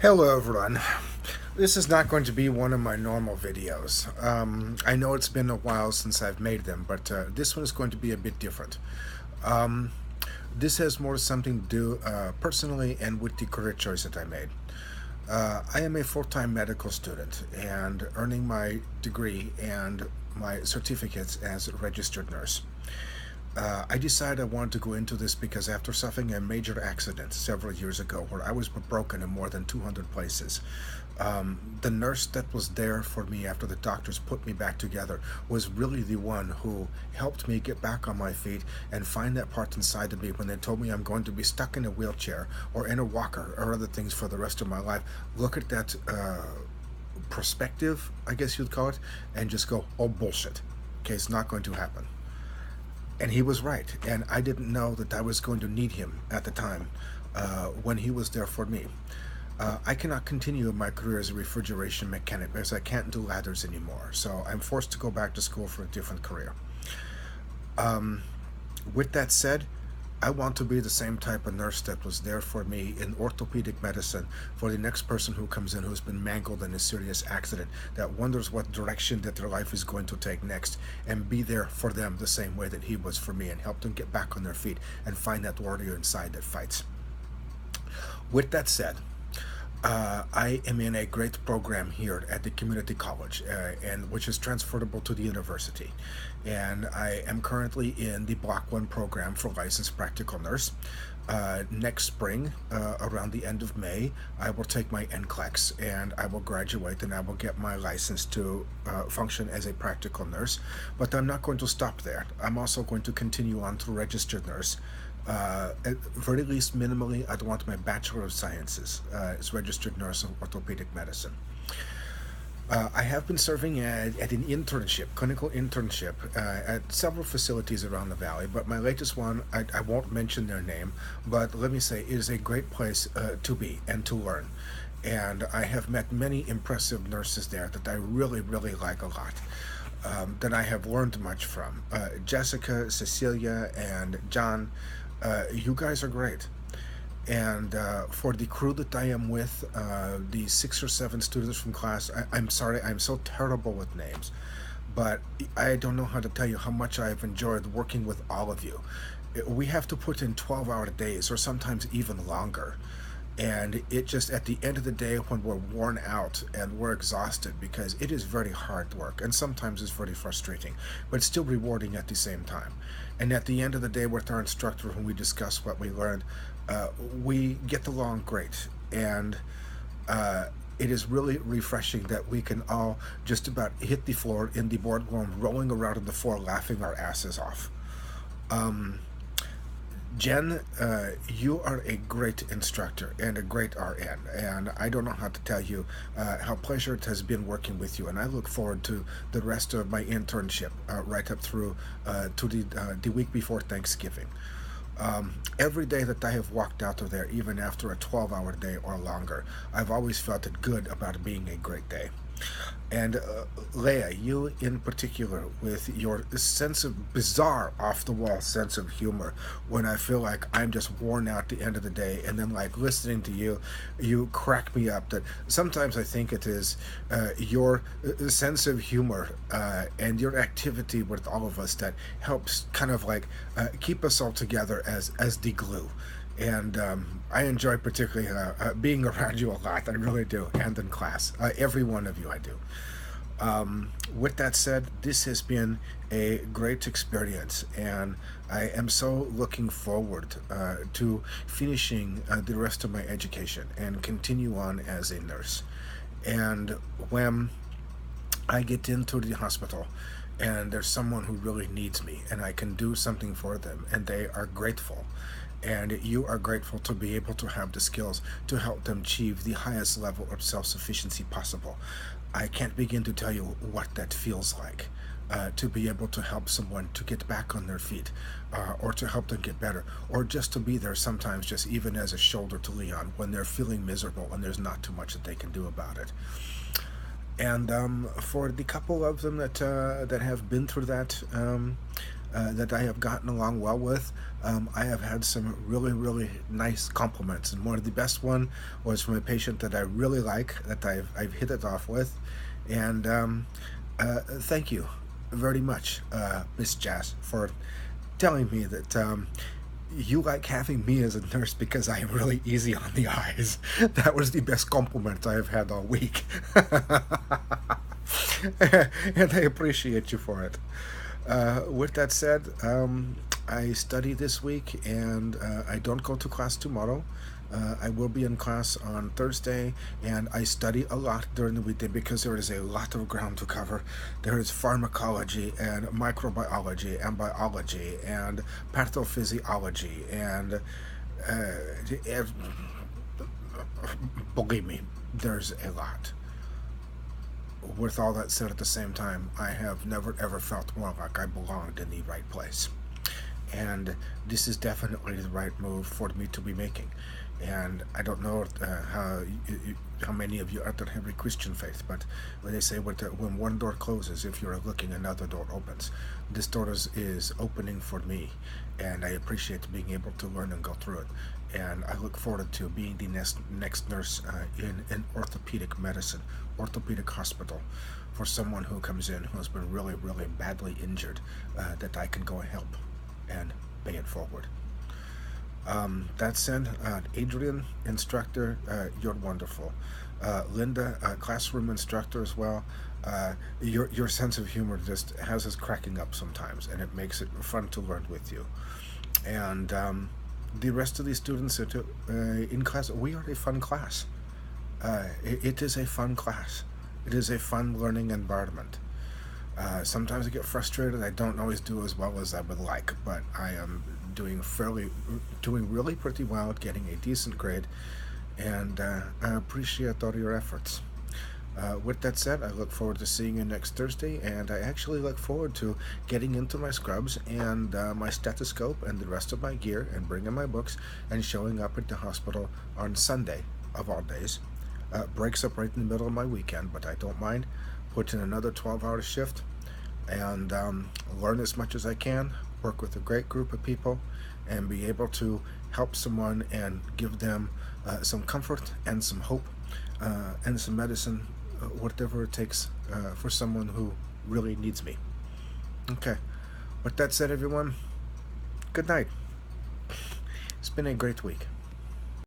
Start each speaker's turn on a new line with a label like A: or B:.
A: Hello everyone. This is not going to be one of my normal videos. I know it's been a while since I've made them, but this one is going to be a bit different. Um, this has more something to do personally and with the career choice that I made. I am a full-time medical student and earning my degree and my certificates as a registered nurse. I decided I wanted to go into this because after suffering a major accident several years ago where I was broken in more than 200 places, the nurse that was there for me after the doctors put me back together was really the one who helped me get back on my feet and find that part inside of me when they told me I'm going to be stuck in a wheelchair or in a walker or other things for the rest of my life. Look at that perspective, I guess you'd call it, and just go, oh, bullshit. Okay, it's not going to happen. And he was right, and I didn't know that I was going to need him at the time when he was there for me. I cannot continue my career as a refrigeration mechanic because I can't do ladders anymore, so I'm forced to go back to school for a different career. Um, with that said, I want to be the same type of nurse that was there for me in orthopedic medicine for the next person who comes in who's been mangled in a serious accident, that wonders what direction that their life is going to take next, and be there for them the same way that he was for me and help them get back on their feet and find that warrior inside that fights. With that said, I am in a great program here at the community college, and which is transferable to the university. And I am currently in the Block 1 program for licensed practical nurse. Next spring, around the end of May, I will take my NCLEX and I will graduate and I will get my license to function as a practical nurse. But I'm not going to stop there. I'm also going to continue on to registered nurse. At very least, minimally, I'd want my Bachelor of Sciences as registered nurse of orthopedic medicine. I have been serving at an internship, clinical internship, at several facilities around the valley, but my latest one, I won't mention their name, but let me say it is a great place to be and to learn. And I have met many impressive nurses there that I really, really like a lot. That I have learned much from. Jessica, Cecilia, and John, you guys are great. And for the crew that I am with, the 6 or 7 students from class, I'm sorry, I'm so terrible with names, but I don't know how to tell you how much I've enjoyed working with all of you. We have to put in 12-hour days or sometimes even longer. And it just, at the end of the day, when we're worn out and we're exhausted, because it is very hard work and sometimes it's very frustrating, but still rewarding at the same time. And at the end of the day, with our instructor, when we discuss what we learned, we get along great. And it is really refreshing that we can all just about hit the floor in the boardroom, rolling around on the floor, laughing our asses off. Um, Jen, you are a great instructor and a great RN, and I don't know how to tell you how pleasure it has been working with you. And I look forward to the rest of my internship right up through to the week before Thanksgiving. Every day that I have walked out of there, even after a 12-hour day or longer, I've always felt it good about it being a great day. And Leah, you in particular, with your sense of bizarre, off the wall sense of humor, when I feel like I'm just worn out at the end of the day, and then like listening to you, you crack me up. That sometimes I think it is your sense of humor and your activity with all of us that helps kind of like keep us all together as the glue. And I enjoy particularly being around you a lot. I really do, and in class. Every one of you, I do. With that said, this has been a great experience, and I am so looking forward to finishing the rest of my education and continue on as a nurse. And when I get into the hospital and there's someone who really needs me and I can do something for them and they are grateful, and you are grateful to be able to have the skills to help them achieve the highest level of self-sufficiency possible. I can't begin to tell you what that feels like. To be able to help someone to get back on their feet, or to help them get better, or just to be there sometimes, just even as a shoulder to lean on when they're feeling miserable and there's not too much that they can do about it. And for the couple of them that have been through that, that I have gotten along well with. I have had some really, really nice compliments, and one of the best one was from a patient that I really like, that I've hit it off with, and thank you very much, Miss Jazz, for telling me that you like having me as a nurse because I am really easy on the eyes. That was the best compliment I have had all week. And I appreciate you for it. With that said, I study this week and I don't go to class tomorrow. I will be in class on Thursday, and I study a lot during the weekday because there is a lot of ground to cover. There is pharmacology and microbiology and biology and pathophysiology and believe me, there's a lot. With all that said, at the same time, I have never ever felt more like I belonged in the right place. And this is definitely the right move for me to be making. And I don't know how many of you out there have a Christian faith, but when they say when one door closes, if you're looking, another door opens. This door is opening for me, and I appreciate being able to learn and go through it. And I look forward to being the next nurse in orthopedic medicine, orthopedic hospital, for someone who comes in who has been really, really badly injured, that I can go and help and pay it forward. That said, Adrian, instructor, you're wonderful. Linda, classroom instructor as well. Your sense of humor just has us cracking up sometimes, and it makes it fun to learn with you. And the rest of the students in class, we are a fun class. It is a fun class. It is a fun learning environment. Sometimes I get frustrated. I don't always do as well as I would like, but I am doing really pretty well at getting a decent grade, and I appreciate all your efforts. With that said, I look forward to seeing you next Thursday, and I actually look forward to getting into my scrubs and my stethoscope and the rest of my gear and bringing my books and showing up at the hospital on Sunday, of all days. Breaks up right in the middle of my weekend, but I don't mind. Put in another 12-hour shift and learn as much as I can, work with a great group of people, and be able to help someone and give them some comfort and some hope and some medicine, whatever it takes for someone who really needs me. Okay. With that said, everyone, good night. It's been a great week.